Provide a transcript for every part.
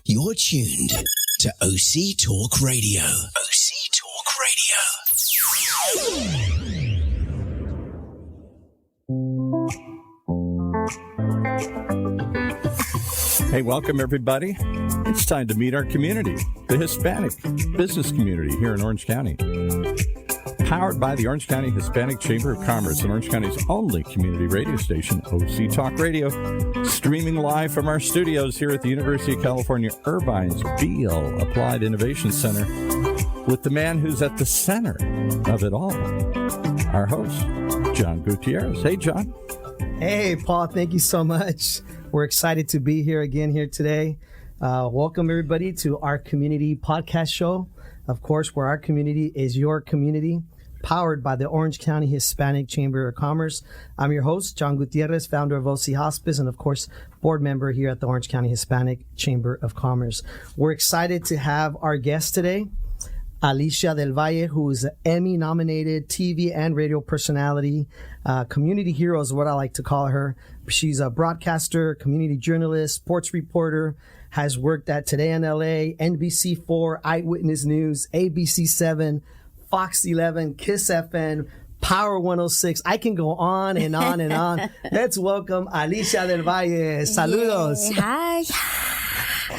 You're tuned to OC Talk Radio. OC Talk Radio. Hey, welcome everybody. It's time to meet our community, the Hispanic business community here in Orange County. Powered by the Orange County Hispanic Chamber of Commerce and Orange County's only community radio station, OC Talk Radio, streaming live from our studios here at the University of California, Irvine's Beale Applied Innovation Center, with the man who's at the center of it all, our host, John Gutierrez. Hey, John. Hey, Paul. Thank you so much. We're excited to be here again here today. Welcome, everybody, to our community podcast show. Of course, where our community is your community, powered by the Orange County Hispanic Chamber of Commerce. I'm your host, John Gutierrez, founder of OC Hospice, and of course, board member here at the Orange County Hispanic Chamber of Commerce. We're excited to have our guest today, Alysha Del Valle, who is an Emmy-nominated TV and radio personality. Community hero is what I like to call her. She's a broadcaster, community journalist, sports reporter, has worked at Today in LA, NBC4, Eyewitness News, ABC7, Fox 11, Kiss FM, Power 106. I can go on and on and on. Let's welcome Alysha Del Valle. Saludos. Hi.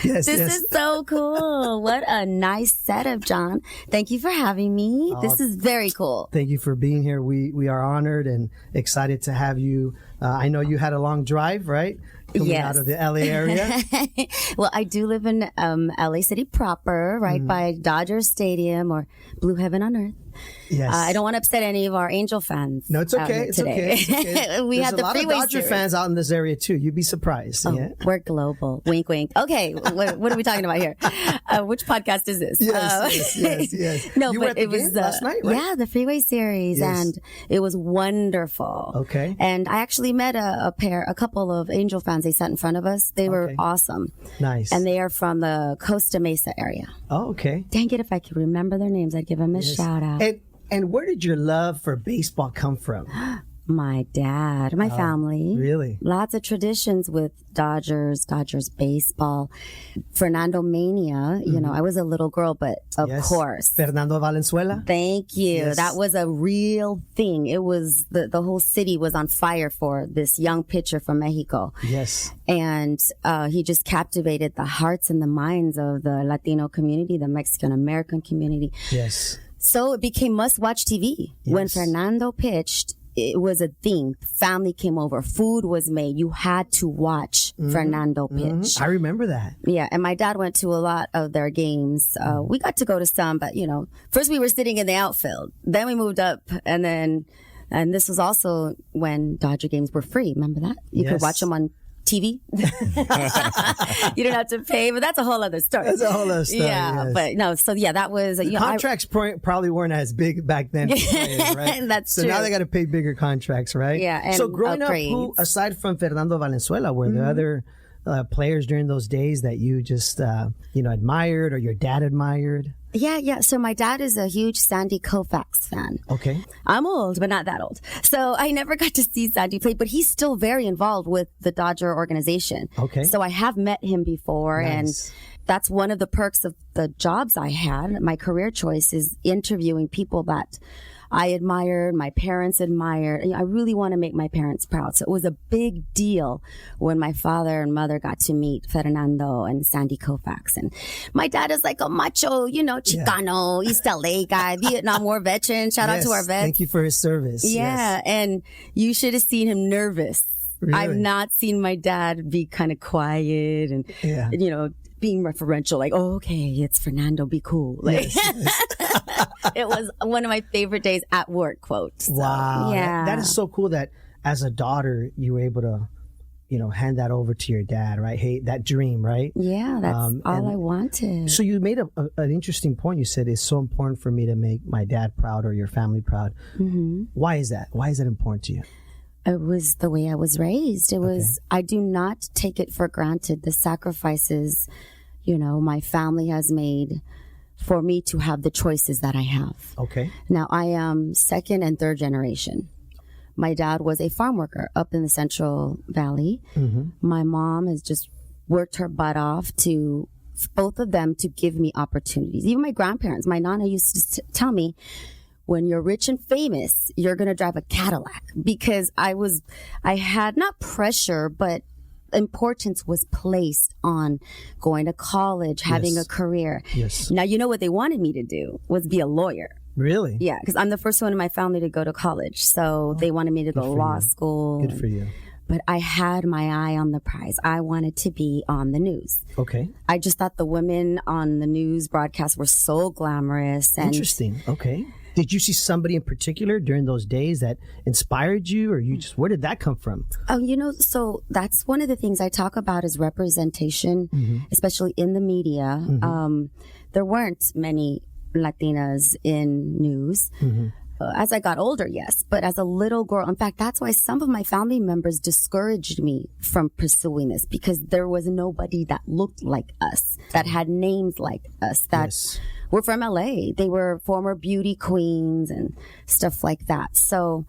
This is so cool. What a nice setup, John. Thank you for having me. This is very cool. Thank you for being here. We are honored and excited to have you. I know you had a long drive, right? Coming out of the LA area. Well, I do live in LA City proper, right by Dodger Stadium or Blue Heaven on Earth. Yes. I don't want to upset any of our Angel fans. No, it's okay. It's okay. It's okay. We There's had a the lot of Freeway Dodger series. fans out in this area too. You'd be surprised. Oh, yeah. We're global. Wink, wink. Okay, what are we talking about here? Which podcast is this? Yes. No, you but were at the it was game last night, right? Yeah, the Freeway series, and it was wonderful. Okay. And I actually met a couple of Angel fans. They sat in front of us. They were awesome. Nice. And they are from the Costa Mesa area. Oh, okay. Dang it, if I could remember their names, I'd give them a shout out. And where did your love for baseball come from? My dad, my family. Really? Lots of traditions with Dodgers baseball. Fernando Mania, you know, I was a little girl, but of course. Fernando Valenzuela? Thank you. Yes. That was a real thing. It was, the whole city was on fire for this young pitcher from Mexico. Yes. And he just captivated the hearts and the minds of the Latino community, the Mexican American community. Yes. So it became must-watch TV. When Fernando pitched, it was a thing. Family came over. Food was made. You had to watch Fernando pitch. I remember that. Yeah, and my dad went to a lot of their games. We got to go to some, but, you know, first we were sitting in the outfield. Then we moved up, and this was also when Dodger games were free. Remember that? You could watch them on TV. You don't have to pay, but that's a whole other story. That's a whole other story. Yeah, but no, so yeah, that was... Contracts probably weren't as big back then for players, right? That's so true. now they got to pay bigger contracts, right? Yeah, and so growing upgrades. up, who, aside from Fernando Valenzuela, were there other players during those days that you just, admired or your dad admired? Yeah. So my dad is a huge Sandy Koufax fan. Okay. I'm old, but not that old. So I never got to see Sandy play, but he's still very involved with the Dodger organization. Okay. So I have met him before, and that's one of the perks of the jobs I had. My career choice is interviewing people that I admired, my parents admired. I really want to make my parents proud. So it was a big deal when my father and mother got to meet Fernando and Sandy Koufax. And my dad is like a macho, Chicano, East LA guy, Vietnam War veteran. Shout out to our vets. Thank you for his service. Yeah. And you should have seen him nervous. Really? I've not seen my dad be kind of quiet and, being referential, like, oh, okay, it's Fernando, be cool. Like, it was one of my favorite days at work quotes. So, wow. Yeah. That is so cool that as a daughter, you were able to, hand that over to your dad, right? Hey, that dream, right? Yeah, that's all I wanted. So you made an interesting point. You said it's so important for me to make my dad proud or your family proud. Mm-hmm. Why is that? Why is that important to you? It was the way I was raised. It was, I do not take it for granted, the sacrifices, my family has made for me to have the choices that I have. Okay. Now, I am second and third generation. My dad was a farm worker up in the Central Valley. Mm-hmm. My mom has just worked her butt off to both of them to give me opportunities. Even my grandparents, my nana used to tell me, when you're rich and famous, you're going to drive a Cadillac, because I had not pressure, but importance was placed on going to college, having a career. Yes. Now, you know what they wanted me to do was be a lawyer. Really? Yeah, because I'm the first one in my family to go to college. So they wanted me to go to law school. Good for you. But I had my eye on the prize. I wanted to be on the news. Okay. I just thought the women on the news broadcast were so glamorous. And interesting. Okay. Did you see somebody in particular during those days that inspired you, or you just, where did that come from? Oh, so that's one of the things I talk about is representation, especially in the media. There weren't many Latinas in news. As I got older, yes, but as a little girl, in fact, that's why some of my family members discouraged me from pursuing this, because there was nobody that looked like us, that had names like us, that were from LA. They were former beauty queens and stuff like that. So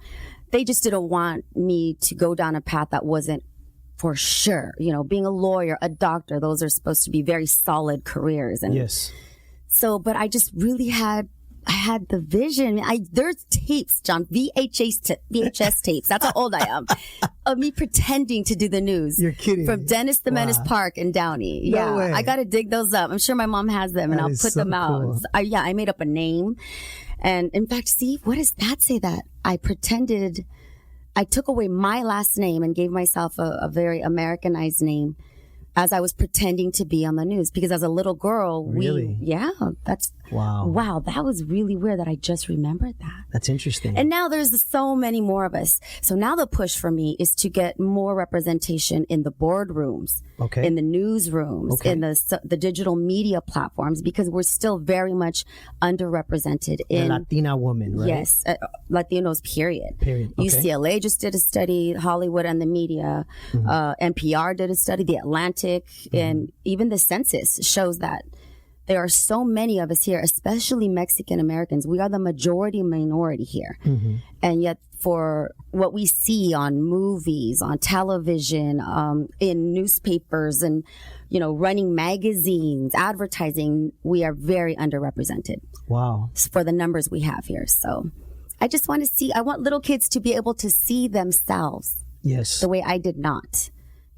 they just didn't want me to go down a path that wasn't for sure. Being a lawyer, a doctor, those are supposed to be very solid careers. And so, but I just really had the vision. There's tapes, John, VHS tapes. That's how old I am. Of me pretending to do the news. You're kidding. From Dennis the Menace Park in Downey. No way. I got to dig those up. I'm sure my mom has them, and I'll put them out. Cool. I made up a name. And in fact, Steve, what does that say? That I took away my last name and gave myself a very Americanized name as I was pretending to be on the news, because as a little girl, wow, that was really weird that I just remembered that. That's interesting. And now there's so many more of us. So now the push for me is to get more representation in the boardrooms, in the newsrooms, in the digital media platforms, because we're still very much underrepresented in the Latina woman, right? Yes, Latinos, period. Okay. UCLA just did a study, Hollywood and the media, NPR did a study, The Atlantic, and even the census shows that there are so many of us here, especially Mexican Americans. We are the majority minority here. And yet for what we see on movies, on television, in newspapers, and, running magazines, advertising, we are very underrepresented. Wow. For the numbers we have here. So I just want I want little kids to be able to see themselves. Yes. The way I did not.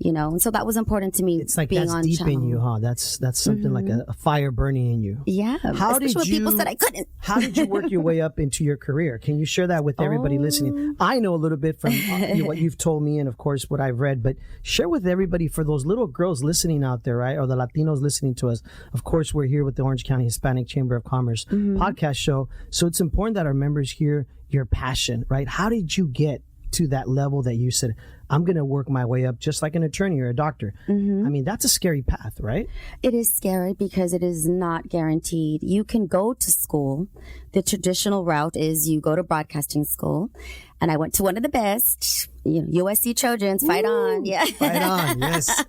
And so that was important to me. It's like being that's on deep channel. in you, huh? That's something like a fire burning in you. Yeah. Especially when people said I couldn't. How did you work your way up into your career? Can you share that with everybody listening? I know a little bit from what you've told me and, of course, what I've read, but share with everybody, for those little girls listening out there, right? Or the Latinos listening to us. Of course, we're here with the Orange County Hispanic Chamber of Commerce podcast show. So it's important that our members hear your passion, right? How did you get to that level that you said, I'm going to work my way up just like an attorney or a doctor? I mean, that's a scary path, right? It is scary because it is not guaranteed. You can go to school. The traditional route is you go to broadcasting school. And I went to one of the best, USC Trojans, fight on. Yeah. Fight on, yes.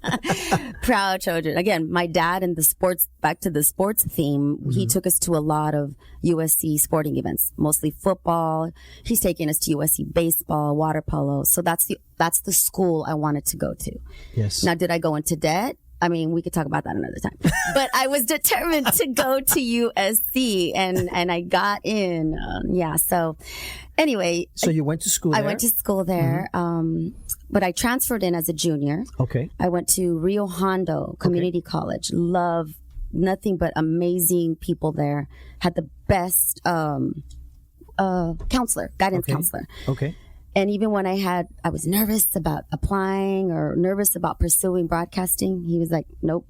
Proud Trojan. Again, my dad and back to the sports theme, he took us to a lot of USC sporting events, mostly football. He's taking us to USC baseball, water polo. So that's the school I wanted to go to. Yes. Now, did I go into debt? I mean, we could talk about that another time. But I was determined to go to USC, and I got in. So anyway. So you went to school there? I went to school there, but I transferred in as a junior. Okay. I went to Rio Hondo Community College. Love, nothing but amazing people there. Had the best guidance counselor. Okay. And even when I was nervous about applying or nervous about pursuing broadcasting, he was like, nope,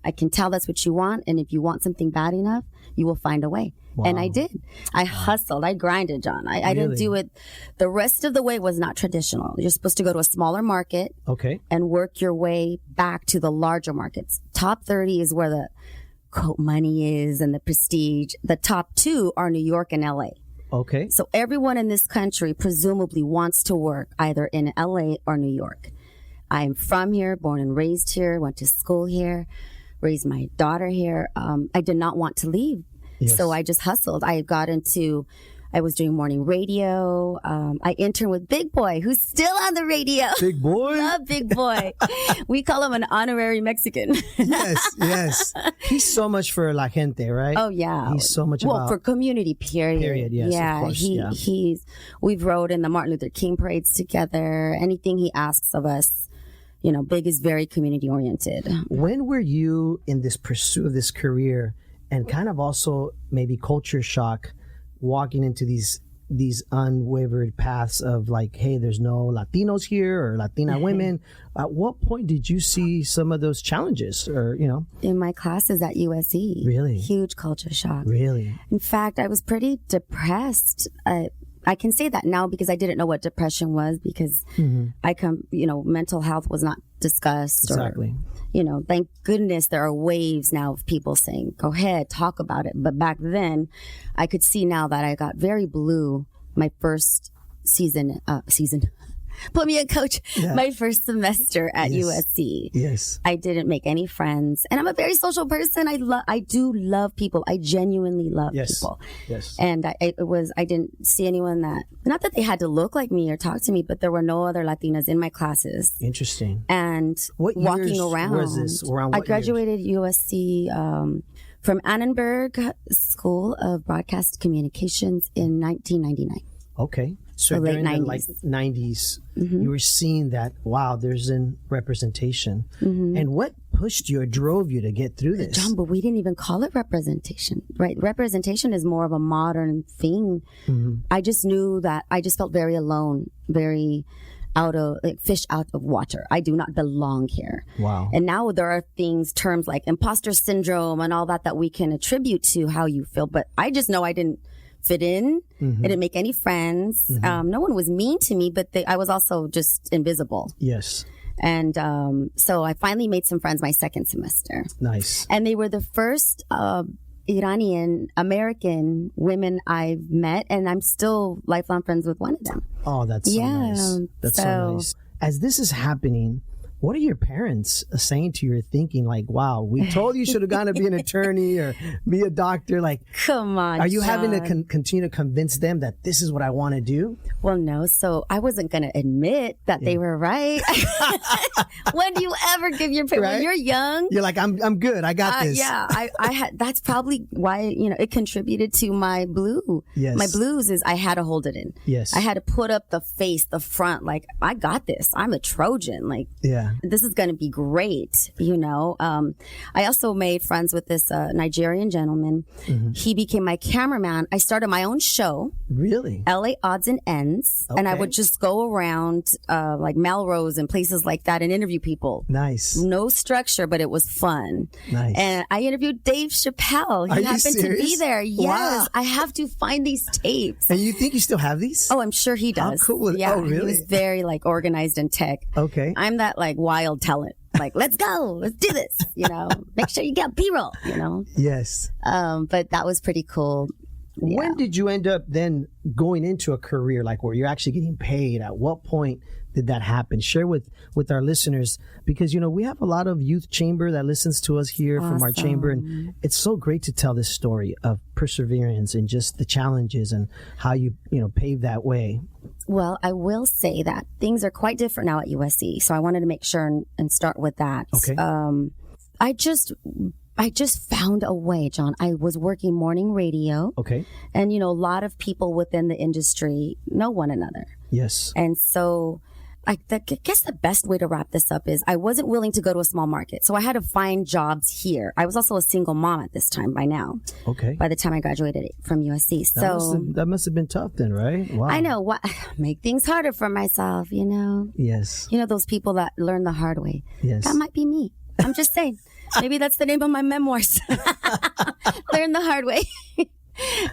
I can tell that's what you want. And if you want something bad enough, you will find a way. Wow. And I did. I hustled. I grinded, John. I didn't do it. The rest of the way was not traditional. You're supposed to go to a smaller market and work your way back to the larger markets. Top 30 is where the quote money is and the prestige. The top 2 are New York and LA. Okay. So everyone in this country presumably wants to work either in LA or New York. I'm from here, born and raised here, went to school here, raised my daughter here. I did not want to leave. Yes. So I just hustled. I I was doing morning radio. I interned with Big Boy, who's still on the radio. Big Boy? Love Big Boy. We call him an honorary Mexican. Yes. He's so much for La Gente, right? Oh, yeah. He's so much about... for community, period. Yes, yeah, of course. We've rode in the Martin Luther King parades together. Anything he asks of us, Big is very community oriented. When were you in this pursuit of this career and kind of also maybe culture shock walking into these unwavered paths of like, hey, there's no Latinos here or Latina women? At what point did you see some of those challenges In my classes at USC. Really? Huge culture shock. Really? In fact, I was pretty depressed. I can say that now because I didn't know what depression was because mental health was not discussed. Exactly. Thank goodness there are waves now of people saying, go ahead, talk about it. But back then, I could see now that I got very blue my first season. Put me in, coach. Yeah. My first semester at USC. Yes. I didn't make any friends. And I'm a very social person. I do love people. I genuinely love people. Yes. And I didn't see anyone not that they had to look like me or talk to me, but there were no other Latinas in my classes. Interesting. And what walking years around. was this? Around what I graduated USC from Annenberg School of Broadcast Communications in 1999. Okay. So late during 90s. the 90s, you were seeing that, wow, there's an representation. And what pushed you or drove you to get through this? John, but we didn't even call it representation, right? Representation is more of a modern thing. I just knew that I just felt very alone, very fish out of water. I do not belong here. Wow. And now there are terms like imposter syndrome and all that we can attribute to how you feel. But I just know I didn't fit in. I didn't make any friends. No one was mean to me, but I was also just invisible. Yes. And so I finally made some friends my second semester. Nice. And they were the first Iranian American women I've met, and I'm still lifelong friends with one of them. Oh, that's so nice. That's so nice. As this is happening, what are your parents saying to your thinking? Like, wow, we told you should have gone to be an attorney or be a doctor. Like, come on, are you John. having to continue to convince them that this is what I want to do? Well, no. So I wasn't going to admit that they were right. When do you ever give your parents? When you're young, you're like, I'm good. I got this. Yeah, I had. That's probably why it contributed to my blue. Yes. My blues is I had to hold it in. Yes. I had to put up the front. Like, I got this. I'm a Trojan. Like, yeah. This is going to be great, I also made friends with this Nigerian gentleman. He became my cameraman. I started my own show. Really? LA Odds and Ends. Okay. And I would just go around like Melrose and places like that and interview people. Nice. No structure, but it was fun. Nice. And I interviewed Dave Chappelle. He happened to be there. Yes. Wow. I have to find these tapes. And you think you still have these? Oh, I'm sure he does. How cool. Yeah. Oh, really? He was very organized in tech. Okay. I'm that wild talent. Let's go. Let's do this. Make sure you get B-roll, Yes. But that was pretty cool. Yeah. When did you end up then going into a career where you're actually getting paid? At what point did that happen? Share with our listeners, because we have a lot of youth chamber that listens to us here from our chamber, and it's so great to tell this story of perseverance and just the challenges and how you paved that way. Well, I will say that things are quite different now at USC, so I wanted to make sure and start with that. Okay. I just found a way, John. I was working morning radio. Okay. And, a lot of people within the industry know one another. Yes. And so I guess the best way to wrap this up is I wasn't willing to go to a small market. So I had to find jobs here. I was also a single mom at this time by now. Okay. By the time I graduated from USC. That must have been tough then, right? Wow. I know. Make things harder for myself, Yes. Those people that learn the hard way. Yes. That might be me. I'm just saying. Maybe that's the name of my memoirs. Learn the hard way.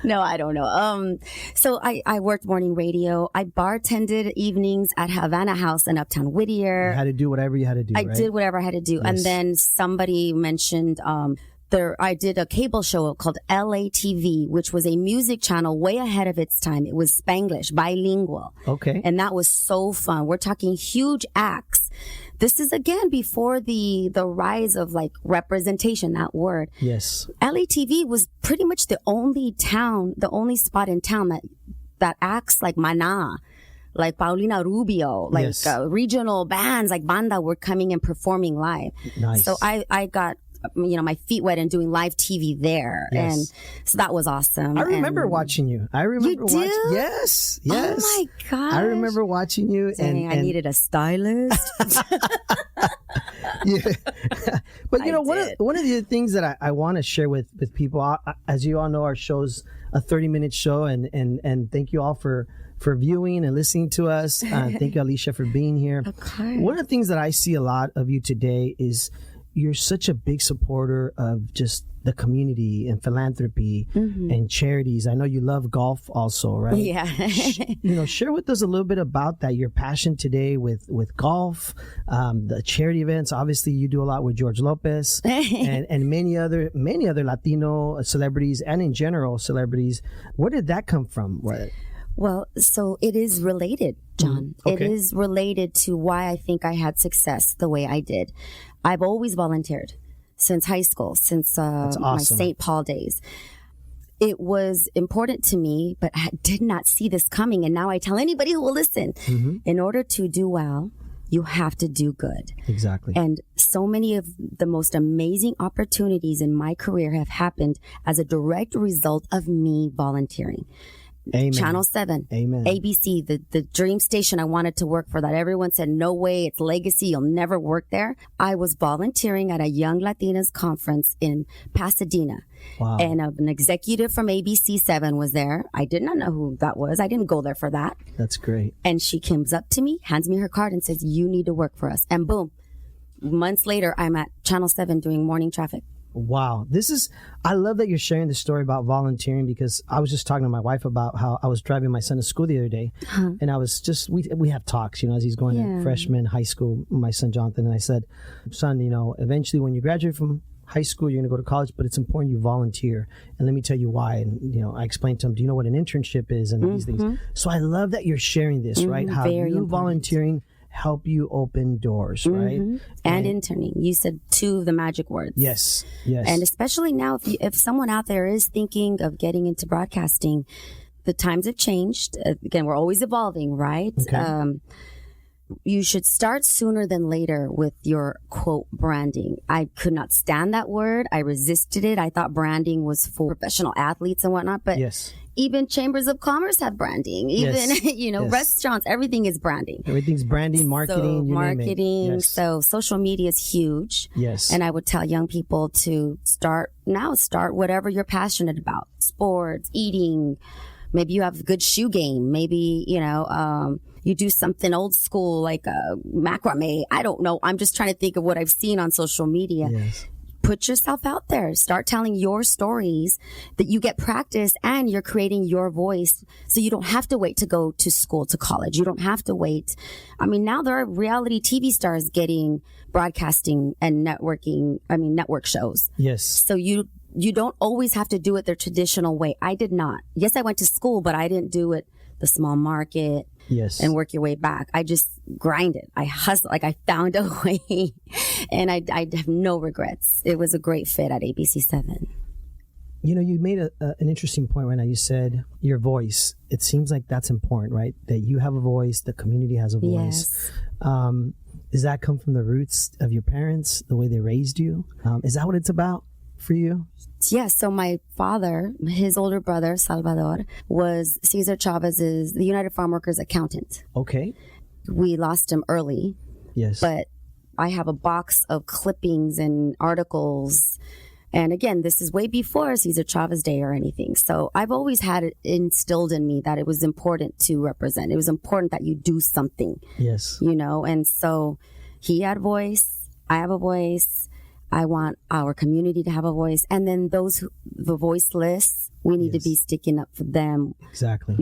No, I don't know. So I worked morning radio. I bartended evenings at Havana House in Uptown Whittier. You had to do whatever you had to do, I did whatever I had to do. Yes. And then somebody mentioned I did a cable show called LATV, which was a music channel way ahead of its time. It was Spanglish, bilingual. Okay. And that was so fun. We're talking huge acts. This is, again, before the rise of representation, that word. Yes. LATV was pretty much the only spot in town that that acts like Maná, like Paulina Rubio, like Yes. Regional bands like Banda were coming and performing live. Nice. So I got, my feet wet and doing live TV there. Yes. And so that was awesome. I remember And watching you. I remember You watching. do? Yes. Oh my gosh. I remember watching you. Dang, I needed a stylist. Yeah. But I did. one of the things that I want to share with people, as you all know, our show's a 30-minute show, and thank you all for viewing and listening to us. Thank you, Alysha, for being here. Okay. One of the things that I see a lot of you today is you're such a big supporter of just the community and philanthropy and charities. I know you love golf also, right? Yeah. Share with us a little bit about that, your passion today with golf, the charity events. Obviously, you do a lot with George Lopez and many other Latino celebrities and in general celebrities. Where did that come from? Well, so it is related, John. Okay. It is related to why I think I had success the way I did. I've always volunteered since high school, since my awesome. St. Paul days. It was important to me, but I did not see this coming. And now I tell anybody who will listen, in order to do well, you have to do good. Exactly. And so many of the most amazing opportunities in my career have happened as a direct result of me volunteering. Amen. Channel 7, Amen. ABC, the dream station I wanted to work for that everyone said, no way, it's legacy, you'll never work there. I was volunteering at a Young Latinas conference in Pasadena. Wow. And an executive from ABC7 was there. I did not know who that was. I didn't go there for that. That's great. And she comes up to me, hands me her card and says, you need to work for us. And boom, months later, I'm at Channel 7 doing morning traffic. Wow. I love that you're sharing this story about volunteering, because I was just talking to my wife about how I was driving my son to school the other day, and I was just, we have talks, as he's going to freshman high school, my son Jonathan, and I said, son, eventually when you graduate from high school, you're going to go to college, but it's important you volunteer. And let me tell you why. And, I explained to him, do you know what an internship is and these things? So I love that you're sharing this, right? How Very you important. volunteering help you open doors, right? And interning. You said two of the magic words. Yes. And especially now, if someone out there is thinking of getting into broadcasting, the times have changed. Again, we're always evolving, right? Okay. You should start sooner than later with your quote branding. I could not stand that word. I resisted it. I thought branding was for professional athletes and whatnot, but even chambers of commerce have branding. Even, restaurants, everything is branding. Everything's branding, marketing, you name it. Yes. So social media is huge. Yes. And I would tell young people to start whatever you're passionate about. Sports, eating. Maybe you have a good shoe game. Maybe, you do something old school like macrame. I don't know. I'm just trying to think of what I've seen on social media. Yes. Put yourself out there. Start telling your stories that you get practice and you're creating your voice. So you don't have to wait to go to school, to college. You don't have to wait. I mean, now there are reality TV stars getting broadcasting and network shows. Yes. So you don't always have to do it the traditional way. I did not. Yes, I went to school, but I didn't do it the small market. Yes. And work your way back. I just grinded. I hustled. Like I found a way, and I have no regrets. It was a great fit at ABC7. You made an interesting point right now. You said your voice. It seems like that's important, right? That you have a voice, the community has a voice. Yes. Does that come from the roots of your parents, the way they raised you? Is that what it's about for you? Yes. So my father, his older brother, Salvador, was Cesar Chavez's, the United Farm Workers accountant. Okay. We lost him early. Yes. But I have a box of clippings and articles. And again, this is way before Cesar Chavez Day or anything. So I've always had it instilled in me that it was important to represent. It was important that you do something. Yes. And so he had a voice. I have a voice. I want our community to have a voice. And then the voiceless, we need to be sticking up for them. Exactly.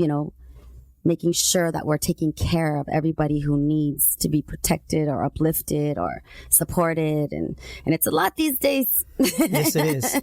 Making sure that we're taking care of everybody who needs to be protected or uplifted or supported. And it's a lot these days. Yes, it is.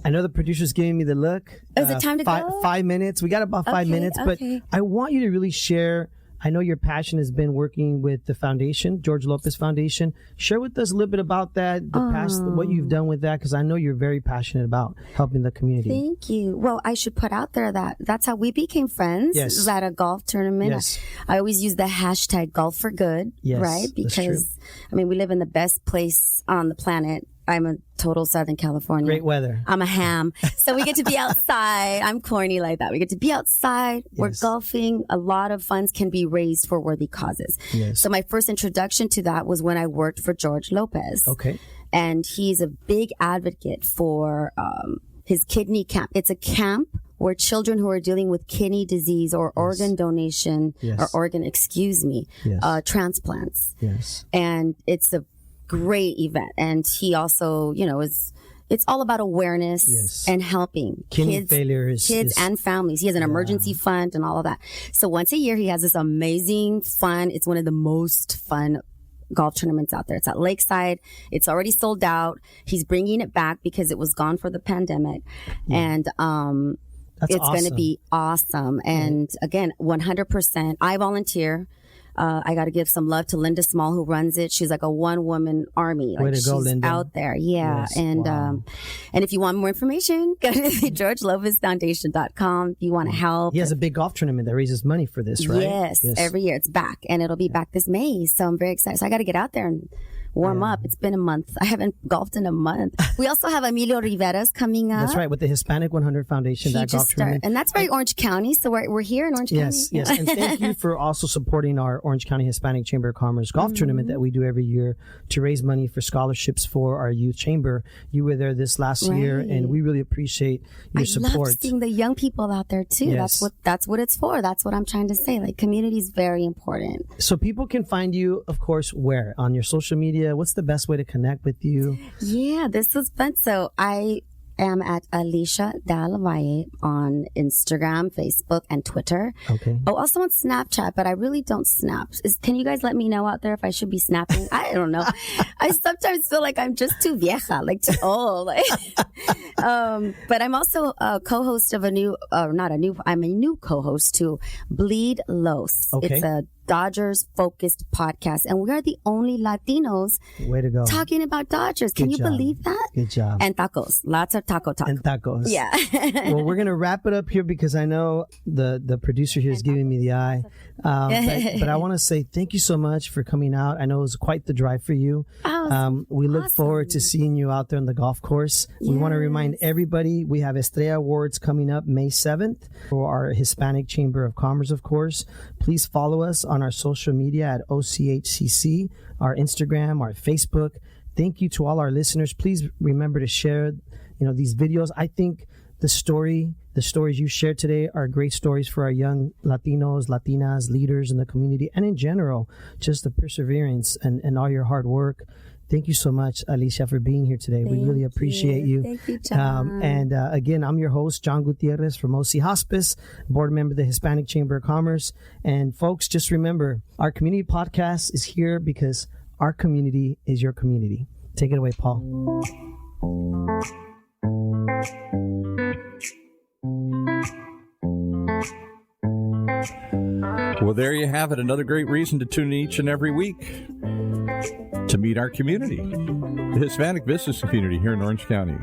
I know the producer's giving me the look. Is it time to go? 5 minutes. We got about 5 minutes, but I want you to really share I know your passion has been working with the foundation, George Lopez Foundation. Share with us a little bit about that, the past, what you've done with that, because I know you're very passionate about helping the community. Thank you. Well, I should put out there that that's how we became friends. Yes. It was at a golf tournament. Yes. I always use the hashtag golf for good, Yes, right? Because, I mean, we live in the best place on the planet. I'm a total Southern California. Great weather. I'm a ham. So we get to be outside. I'm corny like that. We get to be outside. Yes. We're golfing. A lot of funds can be raised for worthy causes. Yes. So my first introduction to that was when I worked for George Lopez. Okay. And he's a big advocate for his kidney camp. It's a camp where children who are dealing with kidney disease or organ donation or transplants. Yes. And it's a great event. And he also, it's all about awareness and helping kidney kids and families. He has an emergency fund and all of that. So once a year, he has this amazing fun. It's one of the most fun golf tournaments out there. It's at Lakeside. It's already sold out. He's bringing it back because it was gone for the pandemic. And, it's going to be awesome. And again, 100%. I volunteer. I got to give some love to Linda Small, who runs it. She's like a one-woman army. Way to go, Linda. Out there. Yeah. Yes. And and if you want more information, go to GeorgeLopezFoundation.com. If you want to help. He has a big golf tournament that raises money for this, right? Yes. Every year. It's back. And it'll be back this May. So I'm very excited. So I got to get out there and warm up. It's been a month. I haven't golfed in a month. We also have Emilio Rivera's coming up. That's right, with the Hispanic 100 Foundation, that golf tournament. And that's very Orange County, so we're here in Orange County. Yes. And thank you for also supporting our Orange County Hispanic Chamber of Commerce golf tournament that we do every year to raise money for scholarships for our youth chamber. You were there this last year, and we really appreciate your support. I love seeing the young people out there too. Yes. That's what it's for. That's what I'm trying to say. Like, community is very important. So people can find you, of course, where? On your social media? What's the best way to connect with you? Yeah, this was fun. So I am at Alysha Del Valle on Instagram, Facebook, and Twitter. Okay. Oh, also on Snapchat, but I really don't snap. Can you guys let me know out there if I should be snapping? I don't know. I sometimes feel like I'm just too vieja, like too old. But I'm also a co-host of I'm a new co-host to Bleed Los. Okay. It's a Dodgers-focused podcast, and we are the only Latinos Way to go. talking about Dodgers. Can you believe that? Good job. And tacos. Lots of taco talk. And tacos. Yeah. Well, we're going to wrap it up here because I know the producer here is giving me the eye. But I want to say thank you so much for coming out. I know it was quite the drive for you. We look forward to seeing you out there on the golf course. Yes. We want to remind everybody we have Estrella Awards coming up May 7th for our Hispanic Chamber of Commerce, of course. Please follow us on our social media at ochcc, our Instagram, our Facebook. Thank you to all our listeners. Please remember to share, these videos. I think the stories you shared today are great stories for our young Latinos, Latinas, leaders in the community, and in general, just the perseverance and all your hard work. Thank you so much, Alysha, for being here today. We really appreciate you. Thank you, John. Again, I'm your host, John Gutierrez from OC Hospice, board member of the Hispanic Chamber of Commerce. And folks, just remember, our community podcast is here because our community is your community. Take it away, Paul. Well, there you have it. Another great reason to tune in each and every week to meet our community, the Hispanic business community here in Orange County.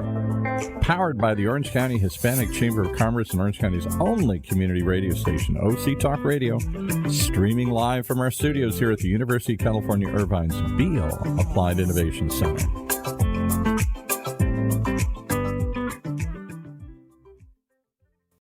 Powered by the Orange County Hispanic Chamber of Commerce and Orange County's only community radio station, OC Talk Radio, streaming live from our studios here at the University of California, Irvine's Beale Applied Innovation Center.